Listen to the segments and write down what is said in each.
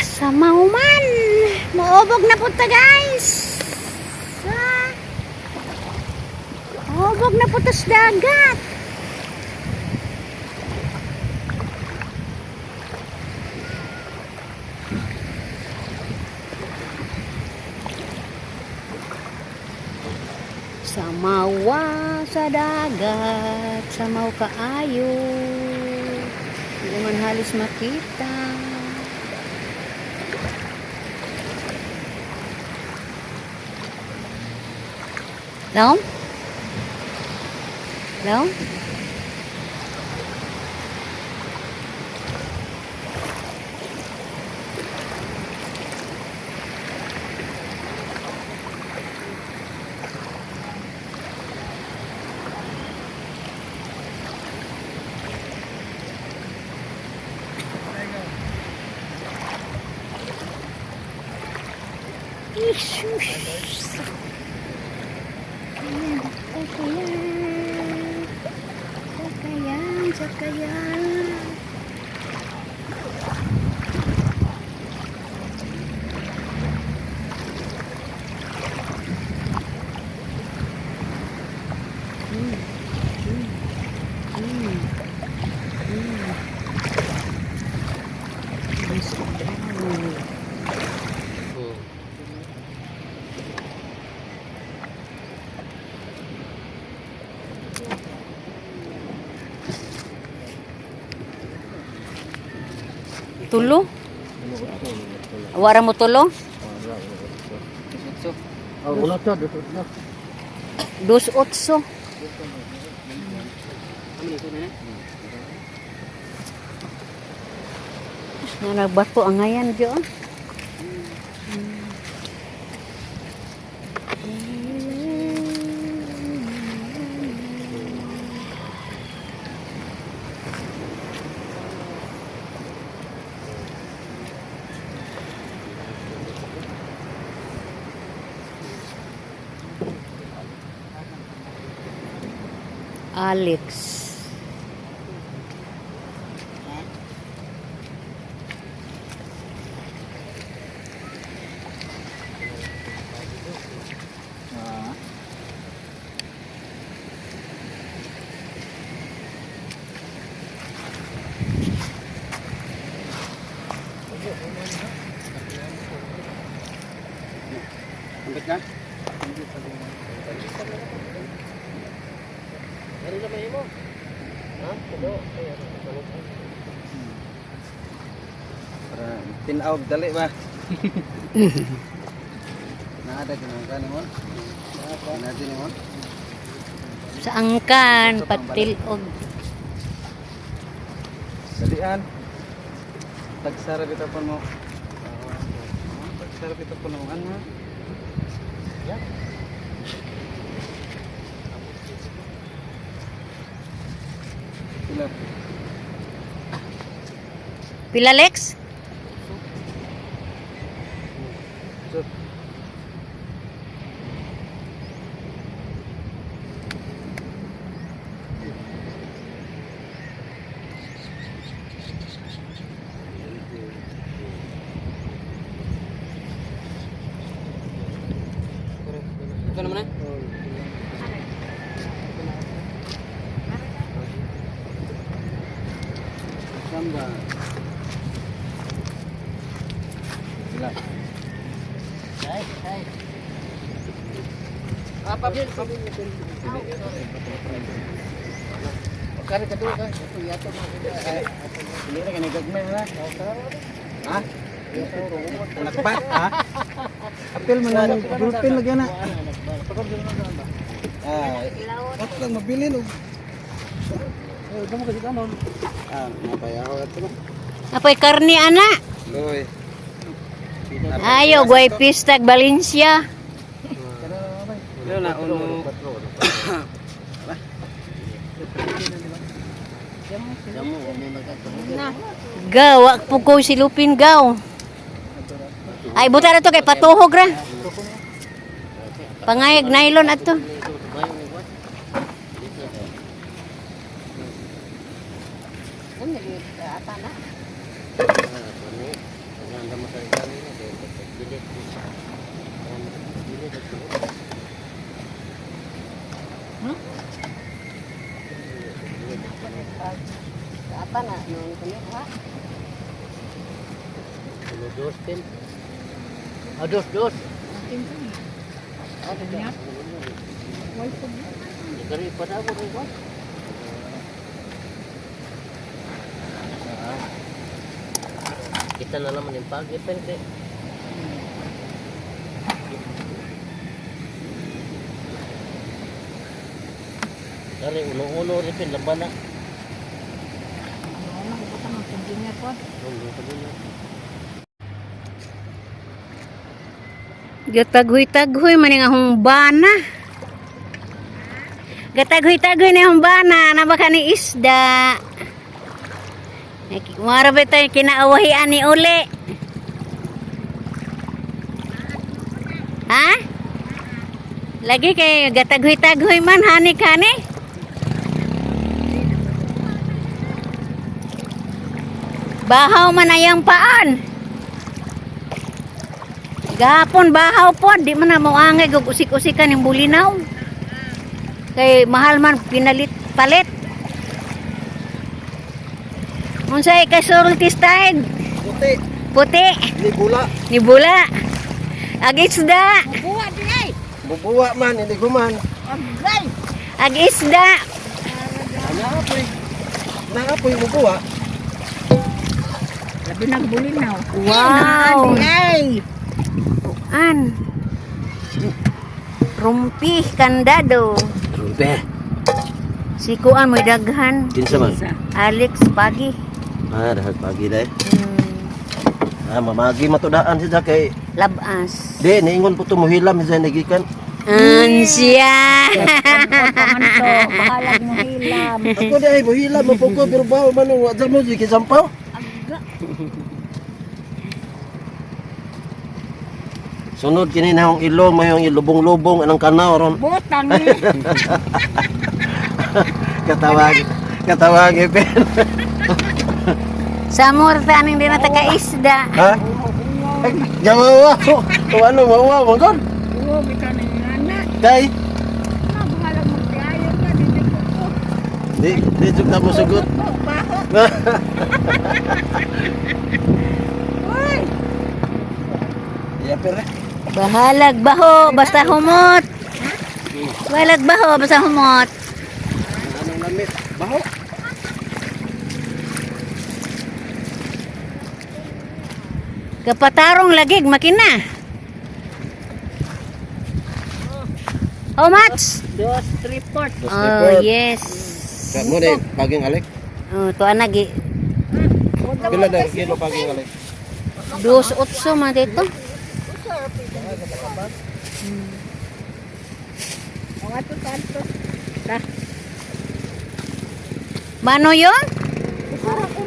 Sa Mauman. Maubog na po ta guys. Maubog na po ta sa dagat. Samawa sa dagat, samaw kaayo. Hindi man halos makita. Laom? Laom? Isus. Sakayan. Tulo? Wara mo tulo? Dos otso. Nagbato ang ngayon diyon. Alex. Tinaog dali ba? Naada kinangkan mo? Natin mo? Sa angkan patilog. Dalian. Tagsara kita pun mo. Tagsara kita pun mo ano? Ya. Pila. Pila Lex? Ito naman Samba. Sila. Hai. Apa bil? Kari kedua kan? Itu ya tuh. Ini kan gagmay na. Ha? Nakbat ha? Apil man ang gulpin lagi na. At lang mabilin og. Damo kasi kanon. Napayaw ato ba? Apoy karni ana. Loy. Ayo guay pistag Valencia. Yo na uno. Gaw, po ko silupin gaw. Ay buta na to kay patuhog ra. Pangayag nylon ato. Dos pin. Dos. Dari pada mo rin ko. Kita na naman yung pag-ipin kay. Dari uno-uno rin pin laban na. Gataghoy-taghoy man nga humbana. Gataghoy-taghoy na humbana na baka ni isda. Marabay tayo kinaawahian ni uli. Ha? Lagi kay gataghoy-taghoy man hani-hani. Bahaw man ayang paan. Gahapon bahaw po, di man na moangay og usik-usikan yung bulinaw. Kay mahal man pinalit palit. Unsay kay sultis tide? Puti. Puti. Ni bula. Ni bula. Ag isda. Buwa di ay. Bubuwa man, hindi guman. Agay. Ag isda. Naapoy bubuwa. Labi nagbulinaw. Wow. Ay. An. Rumpi kandado. Rumpe. Si Kuan mo'y daghan. Kinsa man? Alex pagi. Dahil pagi dahil. Mamagi matudaan siya kay Labas. di, niingon po ito muhilam siya nagikan. Ansya. Pamanto. Bahalag mo hilam. Ako dahil muhilam mo po ko pero bawa man ang wadya mo sige sampaw. Sunod kini na yung ilong, may yung ilubong-lubong anong kanaw ron. Butang ni. Katawag ipin. Sa murta ning di na taga isda. Ha? Ay, gamawa ko. O ano, mawa mo kon? Oo, bitaw na yung anak. Kay, Bahalag mo kayo ka. di jugta mo sugot. Baho. Uy. Ya pero. Bahalag baho basta humot. Bahalag baho basta humot. Anong lamit? Baho. Kapatarong lagig makina. How much? Dos, report. Oh, yes. Mo de paging alik. Oh, to anagi Pila daw kilo paging alik. 2.8 man dito. Mga to. Mano 'yon?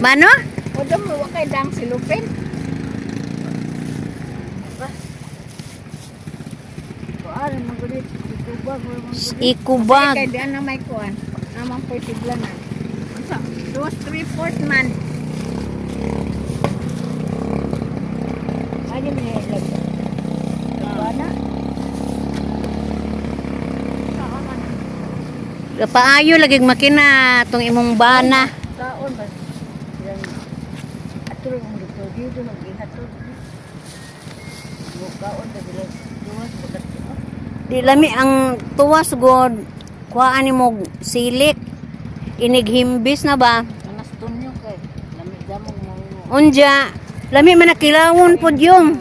Mano? O dam mo kay dang silupin. Kuan mo gud itubag mo. Ikubag. Kay diyan na may kuan. Naman po tiglanan. Unsa? Dos, report man. Ay mi lag. Kuana? Paayo lagig makina tong imong bana. Kaon ba? Yan. Ato mo dito dito mag-ihatod. Kaon ba dilo? Duwas bagat. Di lami ang tuwas god. Kuhaan mo silik. Inighimbis na ba? Anas tunyo kay lamig damong mo. Unja, lami man nakilawon pod yung.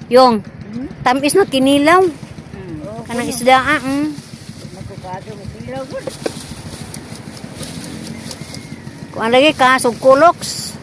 Yung tamis na kinilaw. Kanang isda Nagkukado mo kilaw gud. Kuan lagi ka sug kuloks.